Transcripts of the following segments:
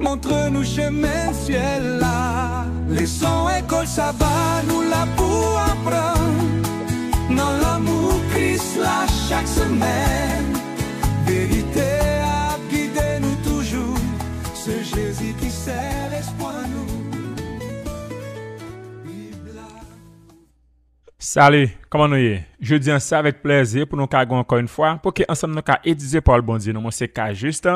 montre-nous chemin ciel là. Laissons école sabbat nous là pour apprendre. Dans l'amour Christ là chaque semaine. Vérité à guider nous toujours. Ce Jésus qui sert l'espoir nous. Salut, comment nous y? Je dis ça avec plaisir pour nous cagon encore une fois pour que ensemble nous étudier par le bon Dieu. Nous c'est cas juste.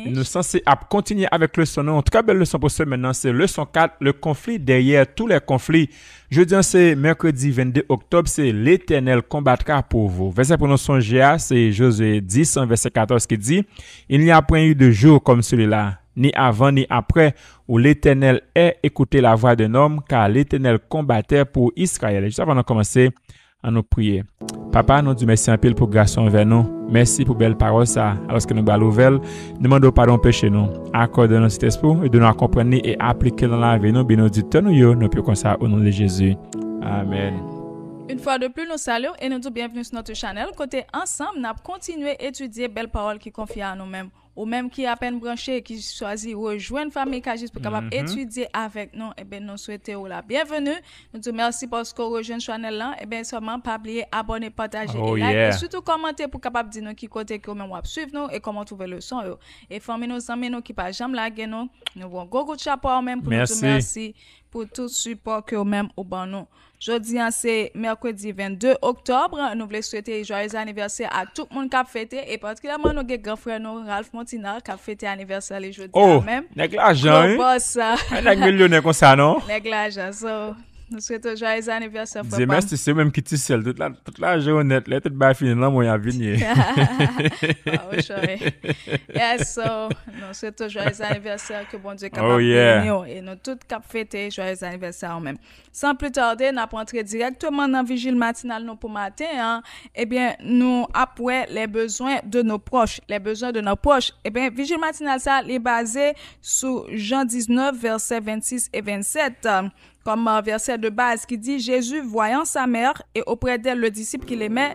Nous censés continuer avec le leçon. Une très belle leçon pour ce maintenant, c'est leçon 4, le conflit derrière tous les conflits. Je dis c'est mercredi 22 octobre, c'est l'Éternel combattra pour vous. Verset pour nous songer, c'est Josué 10 verset 14 qui dit: il n'y a point eu de jour comme celui-là, ni avant ni après, où l'Éternel ait écouté la voix d'un homme, car l'Éternel combattait pour Israël. Juste avant de commencer à nous prier. Papa, nous disons merci un peu pour grâce envers nous. Merci pour belle parole ça. Alors que nous allons l'ouvrir, demandons pardon péché nous. Accorde-nous cet esprit et de nous comprendre et appliquer dans la vie nous. Bien nous dit nous plus comme ça au nom de Jésus. Amen. Une fois de plus, nous saluons et nous disons bienvenue sur notre chaîne. Côté ensemble, nous avons continué à étudier belle parole qui confie à nous-mêmes. Ou même qui est à peine branché, qui choisit rejoindre famille Kajis pour capable étudier avec nous, et bien nous souhaitons la bienvenue. Nous disons merci parce que vous rejoignez channel là, et bien seulement pas oublier abonner, partager et like, et surtout commenter pour capable dire nous qui côté que même suivre nous et comment trouver le son et famille nos amis nous qui pas jamais laguer nous. Nous voulons gros chapeau même pour nous dire merci pour tout support que même au ban nous. Jeudi, c'est mercredi 22 octobre. Nous voulons souhaiter joyeux anniversaire à tout le monde qui a fêté et particulièrement nos grands frères, nous, Ralph Montina, qui a fêté anniversaire les jeudi même. Nèg l'argent, nèg millionnaire comme ça, non? Nèg l'argent, so. Nous souhaitons joyeux anniversaire. Dis merci, c'est même qui t'y seul. Toute la journée, là, toute bas fini, là, moi, y a venir. Yes, so, nous souhaitons joyeux anniversaire, que bon Dieu capable de et nous tous cap fêter joyeux anniversaire même. Sans plus tarder, nous allons entrer directement dans vigile matinale nous pour matin. Hein. Eh bien, nous après les besoins de nos proches, Eh bien, vigile matinale ça est basé sur Jean 19 versets 26 et 27. Comme verset de base qui dit: Jésus, voyant sa mère et auprès d'elle le disciple qu'il aimait,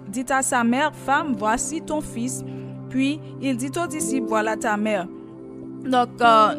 dit à sa mère: Femme, voici ton fils. Puis il dit au disciple: Voilà ta mère. Donc,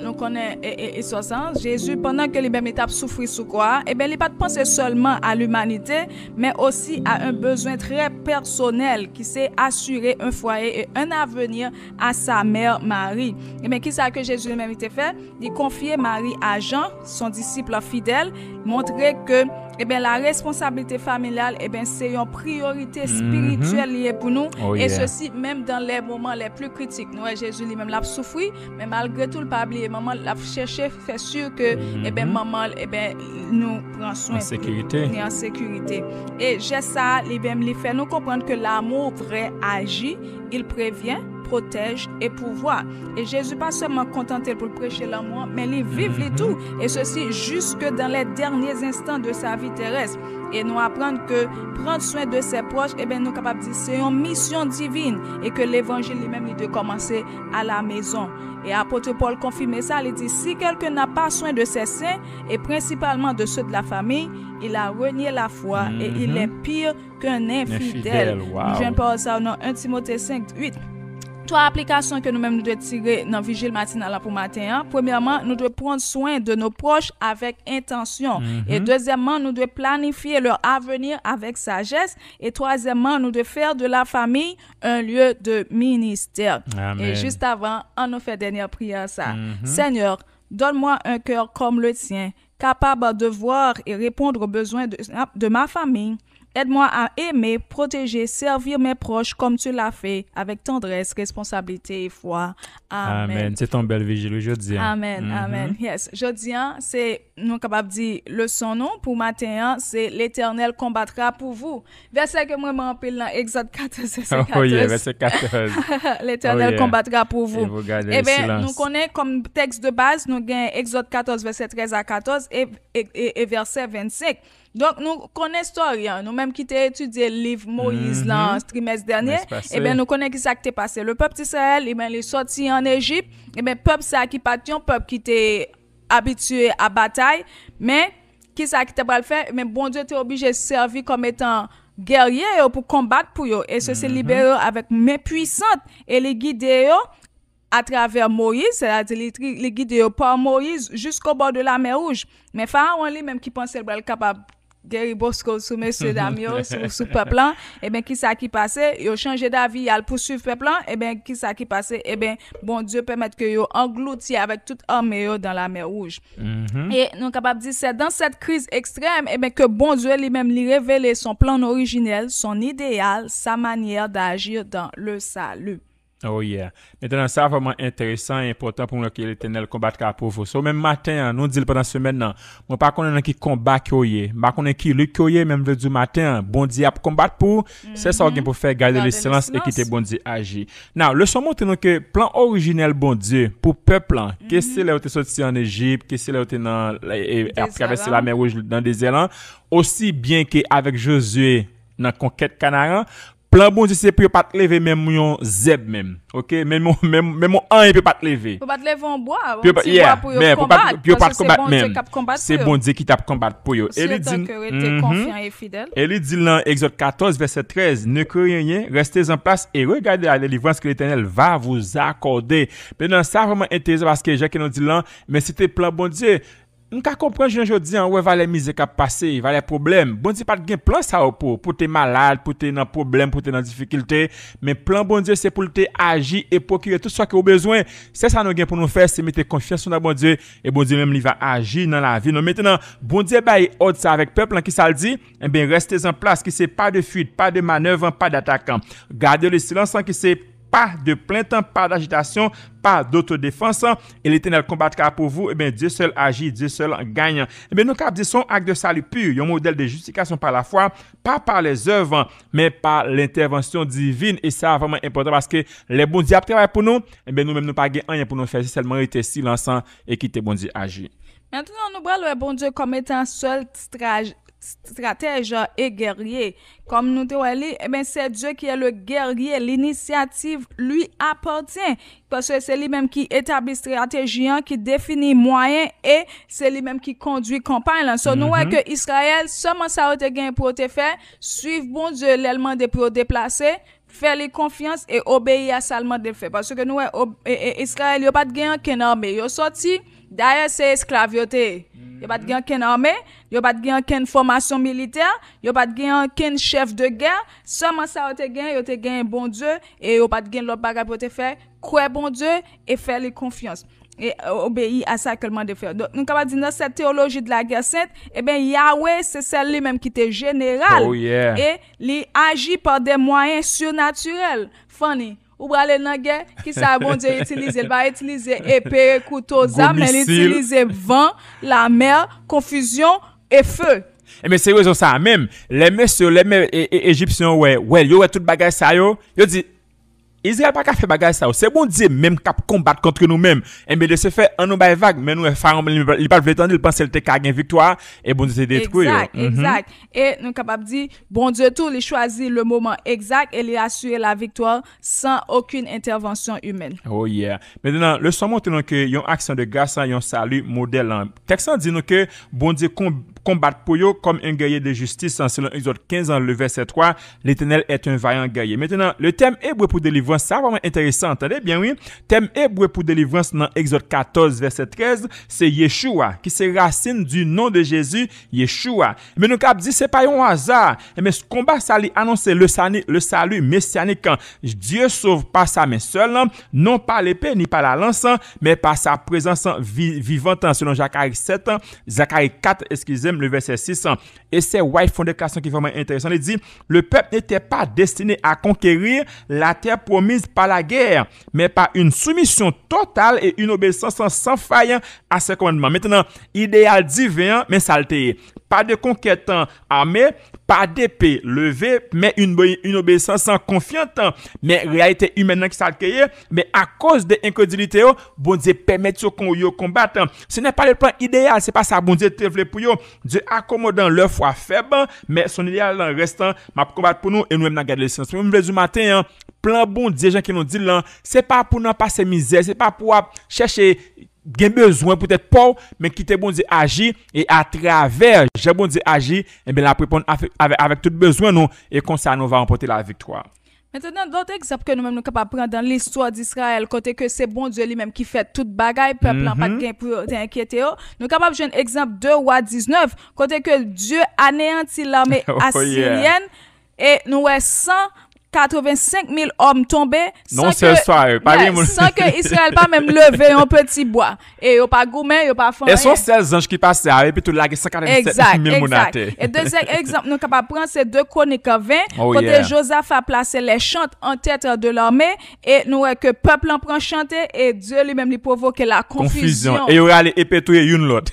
nous connaissons et ce sens. Jésus, pendant que les mêmes étapes souffrent sous quoi, eh bien, il n'a pas pensé seulement à l'humanité, mais aussi à un besoin très personnel qui s'est assuré un foyer et un avenir à sa mère Marie. Eh bien, qui ça que Jésus lui-même était fait? Il confiait Marie à Jean, son disciple fidèle, montrer que eh bien, la responsabilité familiale, eh bien, c'est une priorité spirituelle liée pour nous. Et ceci, même dans les moments les plus critiques. Nous, Jésus lui-même l'a souffert, mais malgré tout, le pas oublier, maman l'a cherché, fait sûr que, eh bien, maman, eh bien, nous prend soin. En sécurité. En sécurité. Et j'ai ça, lui-même, il fait nous comprendre que l'amour vrai agit, il prévient, protège et pouvoir. Et Jésus pas seulement contenté pour prêcher l'amour, mais il vive les tout. Et ceci jusque dans les derniers instants de sa vie terrestre. Et nous apprendre que prendre soin de ses proches, eh bien, nous capables de dire c'est une mission divine et que l'évangile lui-même il doit commencer à la maison. Et apôtre Paul confirme ça, il dit: si quelqu'un n'a pas soin de ses saints et principalement de ceux de la famille, il a renié la foi et il est pire qu'un infidèle. Wow. Je viens de parler ça dans 1 Timothée 5, 8. Trois applications que nous-mêmes nous devons tirer dans Vigile matinale pour matin. Hein. Premièrement, nous devons prendre soin de nos proches avec intention. Et deuxièmement, nous devons planifier leur avenir avec sagesse. Et troisièmement, nous devons faire de la famille un lieu de ministère. Amen. Et juste avant, on nous fait dernière prière ça. Seigneur, donne-moi un cœur comme le tien, capable de voir et répondre aux besoins de ma famille. Aide-moi à aimer, protéger, servir mes proches comme tu l'as fait, avec tendresse, responsabilité et foi. Amen. C'est ton bel vigile aujourd'hui. Amen. Amen. Yes. Jeudi, c'est nous capables de dire le son nom pour matin, c'est l'Éternel combattra pour vous. Verset que moi m'appelle dans Exode 14, verset 14. Oh yeah, verset 14. L'Éternel combattra pour vous. Eh bien, nous connaissons comme texte de base, nous avons Exode 14, verset 13 à 14 et verset 25. Donc, nous connaissons l'histoire. Nous-mêmes qui avons étudié le livre Moïse dans le trimestre dernier, eh bien, nous connaissons ce qui s'est passé. Le peuple d'Israël, eh bien, il est sorti en Égypte. Eh bien, peuple ça qui partit, peuple qui était habitué à bataille. Mais, qui ça qui t'a pas le faire? Mais bon Dieu t'est obligé de servir comme étant guerrier pour combattre pour eux. Et ce, c'est libéré avec main puissante et les guider à travers Moïse, c'est-à-dire les guidé par Moïse jusqu'au bord de la mer Rouge. Mais Pharaon lui-même qui pensait qu'il était capable Gary Bosco sous monsieur Damio sous peuple là, et bien qui ça qui passait, il a changé d'avis, il a poursuivre peuple là, et bien qui ça qui passait, et bien bon Dieu permettre que yo englouti avec toute armée dans la mer Rouge. Et nous capable dire c'est dans cette crise extrême, et bien que bon Dieu lui-même lui révélait son plan originel, son idéal, sa manière d'agir dans le salut. Oh yeah. Maintenant, ça vraiment intéressant et important pour nous que l'Éternel combattra pour vous. So, même matin, nous disons pendant semaine, moi pas connaître qui combat qui pas connaître qui le qui même le du matin, bon Dieu a combattre pour, c'est ça qu'on peut faire garder le silence et quitter bon Dieu agir. Now, le son montre nous que plan originel bon Dieu pour peuple, que c'est là où tu sorti en Égypte, que c'est là où tu dans traverser la mer Rouge dans le désert, aussi bien qu'avec Josué dans conquête Canaan. Plan bon Dieu c'est pour pas te lever même un zeb même. OK, même un il peut pas te lever. Peut pas te lever en bois, mais pour pas combattre même. C'est bon Dieu qui t'a combattre pour yo. Et il dit confiant et fidèle. Et il dit dans Exode 14 verset 13, ne craignez rien, restez en place et regardez la délivrance que l'Éternel va vous accorder. Maintenant ça vraiment intéressant parce que Jacques nous dit là, mais c'était plan bon Dieu. On ka comprendre aujourd'hui ouais va les misères qui passer, va les problèmes. Bon Dieu pas de plan ça pour t'es malade, pour t'es dans problème, pour t'es dans difficulté, mais plan bon Dieu c'est pour t'es agir et procurer tout ce que vous besoin. C'est ça nous gain pour nous faire, c'est mettre confiance dans bon Dieu et bon Dieu même il va agir dans la vie. Donc maintenant bon Dieu bail ordre ça avec peuple qui ça le dit, eh bien restez en place qui c'est pas de fuite, pas de manœuvre, pas d'attaquant. Gardez le silence qui c'est pas de plainte, pas d'agitation, pas d'autodéfense, et l'Éternel combattra pour vous, et bien Dieu seul agit, Dieu seul gagne. Et bien nous cap dit son acte de salut pur, un modèle de justification par la foi, pas par les œuvres, mais par l'intervention divine, et ça vraiment important parce que les bons dieux travaillent pour nous, et bien nous-mêmes nous pas gagner rien pour nous faire, c'est seulement rester silencieux et quitter bon Dieu agir. Maintenant nous voyons le bon Dieu comme étant seul stratège et guerrier. Comme nous te dit, eh bien, c'est Dieu qui est le guerrier. L'initiative lui appartient. Parce que c'est lui-même qui établit stratégie, qui définit moyens et c'est lui-même qui conduit campagne. So, nous voyons que Israël, seulement ça a été gagné pour te faire, suivre bon Dieu l'élément de pour déplacer, faire les confiance et obéir à seulement de fait. Parce que nous, Israël, il n'y a pas de gain qu'une armée. Il a sorti, d'ailleurs, c'est esclavioté. Il n'y a pas de gain qu'une armée, il n'y a pas de gain qu'une formation militaire, il n'y a pas de gain qu'un chef de guerre. Seulement ça a été gagné, il a été gagné bon Dieu et il n'y a pas de gain l'autre bagage pour te faire, croire bon Dieu et faire les confiance. Et obéir à ça que le de faire. Donc, nous avons dit dans cette théologie de la guerre sainte, eh bien, Yahweh, c'est celle-là même qui était générale. Oh, yeah. Et il agit par des moyens surnaturels. Fanny, ou aller dans la guerre, qui ça bon Dieu utilise? Il va utiliser épée, couteau, armes, mais il utilise vent, la mer, confusion et feu. Et mais c'est raison ça même. Les messieurs, les égyptiens, ouais, yo, tout bagage ça yo dit, Israël pas qu'à faire bagage ça. C'est bon Dieu même qu'à combattre contre nous-mêmes. Et bien de ce fait, on nous baille vague, mais nous Pharaon il pas veut attendre, il pense qu'il a gagné victoire et bon Dieu c'est détruit. Exact. Et nous capable dire bon Dieu tout il choisit le moment exact et il assure la victoire sans aucune intervention humaine. Oh yeah. Maintenant, le son montre nous que yon action de grâce, yon salut modèle. Texte dit nous que bon Dieu combattre pour eux comme un guerrier de justice selon Exode 15 le verset 3, l'Éternel est un vaillant guerrier. Maintenant, le thème hébreu pour délivrance, ça vraiment intéressant, entendez bien oui. Thème hébreu pour délivrance dans Exode 14 verset 13, c'est Yeshua qui c'est racine du nom de Jésus, Yeshua. Mais nous cap dit c'est pas un hasard, mais ce combat ça lui annoncer le salut messianique. Dieu sauve pas sa main seule, non par l'épée ni par la lance, mais par sa présence vivante selon Zacharie 4, excusez le verset 6. Et c'est White fond de déclaration qui est vraiment intéressant. Il dit, le peuple n'était pas destiné à conquérir la terre promise par la guerre, mais par une soumission totale et une obéissance sans faille à ses commandements. Maintenant, idéal divin, mais saleté. Pas de conquête armée, pas d'épée levée, mais une obéissance confiante. Mais réalité humaine qui s'alcueille, mais à cause de l'incrédulité, bon Dieu permet qu'on y combatte. Ce n'est pas le plan idéal, c'est pas ça bon Dieu te veut pour eux. Dieu accommodant leur foi faible, mais son idéal en restant, m'a combattre pour nous et nous même n'a garder le sens. Même le matin, plan bon Dieu gens qui nous dit là, c'est pas pour nous passer misère, c'est pas pour chercher gen besoin peut-être pas mais qui te bon Dieu agir et à travers j'ai bon Dieu agir et bien la répondre avec tout besoin nous et comme ça nous va remporter la victoire. Maintenant, d'autres exemples que nous-mêmes nous capables de prendre dans l'histoire d'Israël, côté que c'est bon Dieu lui-même qui fait toute bagaille, peuple n'a pas de gain pour t'inquiéter. Nous capables de jouer un exemple de Roi 19, côté que Dieu anéantit l'armée assyrienne et nous avons 185 000 hommes tombés sans que Israël pas même levé un petit bois. Et il pas gourmet, il pas faim. Et sont 16 anges qui passaient et puis tout là 187 000 monatés. Et deuxième exemple, nous capable prendre ces 2 Chroniques 20 côté Josaph a placé les chantes en tête de l'armée et nous que le peuple en prend chanter et Dieu lui-même lui provoque la confusion. Et il allait épétouiller une l'autre.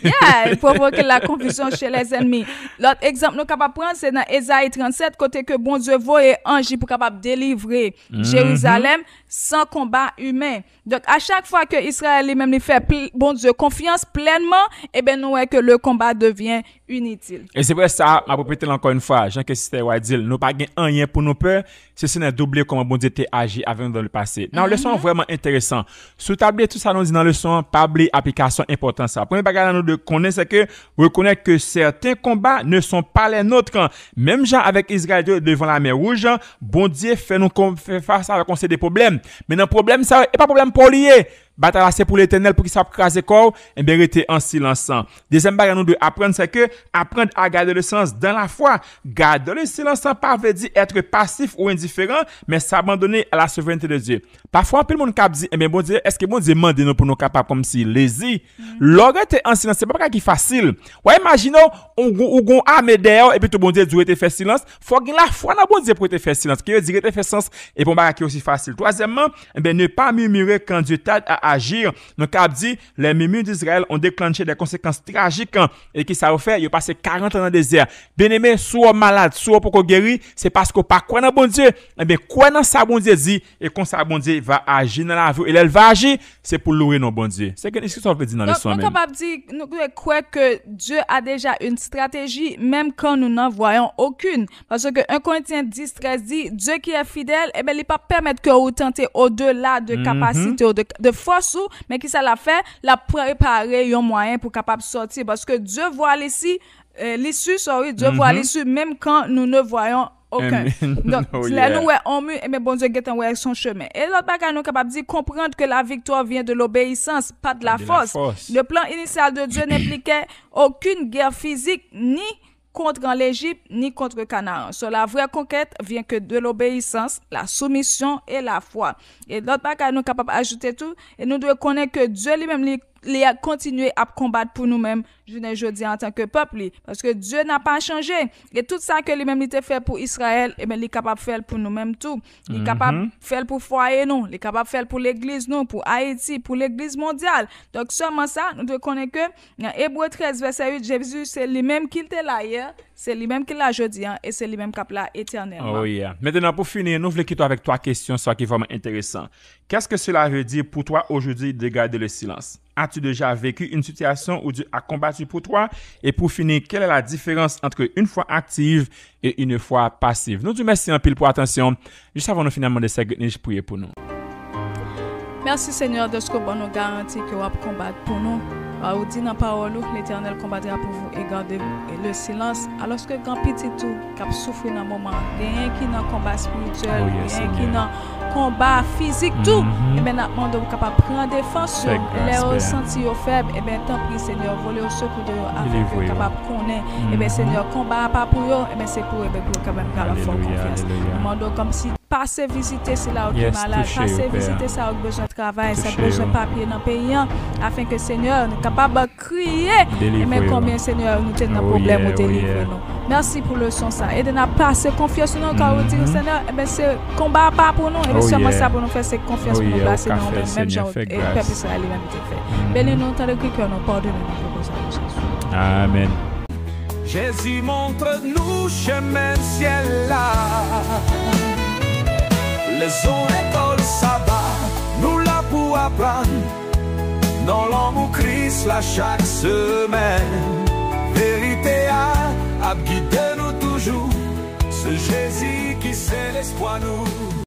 Il provoque la confusion chez les ennemis. L'autre exemple nous capable prendre c'est dans Ésaïe 37 côté que bon Dieu voit ange pour capable délivrer Jérusalem sans combat humain. Donc à chaque fois que Israël lui-même lui fait bon Dieu confiance pleinement, et ben nous que le combat devient inutile. Et c'est vrai ça, m'a répété encore une fois, Jean que c'était Wadil, nous pas gain rien pour nos peurs, c'est n'est doublé comment bon Dieu t'a agi avant dans le passé. Dans leçon vraiment intéressant. Sous table tout ça nous dit dans leçon pas oublier application important ça. Premier bagage nous de connaître c'est que reconnaître que certains combats ne sont pas les nôtres. Même Jean avec Israël devant la mer Rouge, bon Dieu fait nous faire face avec des problèmes. Mais le problème ça est pas problème pour lier. Bataille c'est pour l'Éternel pour qu'il soit crasé corps et bien rester en silence. Deuxième bagage nous de apprendre c'est que apprendre à garder le sens dans la foi. Garder le silence pas veut dire être passif ou indifférent mais s'abandonner à la souveraineté de Dieu. Parfois tout le monde cap dit bon Dieu est-ce que bon Dieu demande nous pour nous capables comme si lazy. Lorsque tu es en silence c'est pas quelque qui facile. Ouais imaginons on armé derrière et puis tout bon Dieu doit te faire silence. Faut que la foi dans bon Dieu pour te faire silence. Qui veut dire te faire sens et pour bagage qui aussi facile. Troisièmement ne pas murmurer quand Dieu t'aide à agir. Donc, a dit, les murmures d'Israël ont déclenché des conséquences tragiques et qui ça a fait, ils ont passé 40 ans dans le désert. Bien aimé, soit malade, soit pour qu'on guérit, c'est parce qu'on pas quoi dans bon Dieu. Eh bien, quoi dans ça bon Dieu dit et quand ça bon Dieu va agir dans la vie et elle va agir, c'est pour louer nos bon Dieu. C'est ce que ça veut dire dans le son même. Nous capable dire nous croire que Dieu a déjà une stratégie même quand nous n'en voyons aucune parce que 1 Corinthiens 10:13 dit Dieu qui est fidèle, eh bien, il pas permettre que vous tentez au-delà de capacité ou de force mais qui ça l'a fait la préparer un moyen pour capable sortir parce que Dieu voit l'issue Dieu voit l'issue même quand nous ne voyons aucun. Donc là nous on mais bon Dieu guette en son chemin. Et l'autre bagage nous capable dire comprendre que la victoire vient de l'obéissance, pas de la force. Le plan initial de Dieu n'impliquait aucune guerre physique ni contre l'Égypte ni contre Canaan. Sur la vraie conquête vient que de l'obéissance, la soumission et la foi. Et l'autre bagage nous capable ajouter tout et nous devons connaître que Dieu lui-même il a continué à combattre pour nous-mêmes jeudi en tant que peuple parce que Dieu n'a pas changé et tout ça que lui-même il a fait pour Israël et il est capable de faire pour nous-mêmes tout. Il est capable de faire pour foyer nous, il est capable de faire pour l'église nous, pour Haïti, pour l'église mondiale. Donc seulement ça nous devons connaître que dans Hébreux 13 verset 8 Jésus c'est lui-même qui était là hier, c'est lui-même qui l'a jeudi et c'est lui-même qui est là éternellement. Oh yeah. Maintenant pour finir, nous voulons quitter avec 3 questions ça qui est vraiment intéressant. Qu'est-ce que cela veut dire pour toi aujourd'hui de garder le silence? As-tu déjà vécu une situation où Dieu a combattu pour toi? Et pour finir, quelle est la différence entre une foi active et une foi passive? Nous te remercions en pile pour attention. Juste avant de finalement de je prie pour nous. Merci Seigneur de ce que vous nous garantit que vous allez combattre pour nous. Vous dites dans la parole, l'Éternel combattra pour vous et gardez-vous. Et le silence, alors que grand petit tout qui a souffert dans un moment, il y a un qui est dans le combat spirituel, il y a un qui est dans le combat physique, tout. Et bien, nous demandons capable de prendre défense, les ressentis faibles, et bien, tant pis, Seigneur, voler au secours de eux, afin que capable de connaître. Et bien, Seigneur, combat pas pour eux, et bien, c'est pour eux, pour quand même garder fort confiance. Nous demandons comme si passer visiter c'est là où tu es malade, passer visiter ça où besoin de travail, ça besoin de papier dans le pays, afin que Seigneur nous capable de crier, et même combien Seigneur nous tient dans le problème ou délivrer nous. Merci pour le son ça. Et de nous passer confiance en nous, car vous dites Seigneur, et bien c'est combat pas pour nous, et bien seulement ça pour nous faire cette confiance pour nous placer dans le même genre et peuple Israël lui-même fait. Bénis-nous tant que cœur nous pardonne-nous pour ça Jésus. Amen. Jésus montre-nous chemin ciel là. Les écoles sabbat, nous là pour apprendre. Dans l'amour Christ là chaque semaine. Vérité à guider nous toujours. Ce Jésus qui c'est l'espoir nous.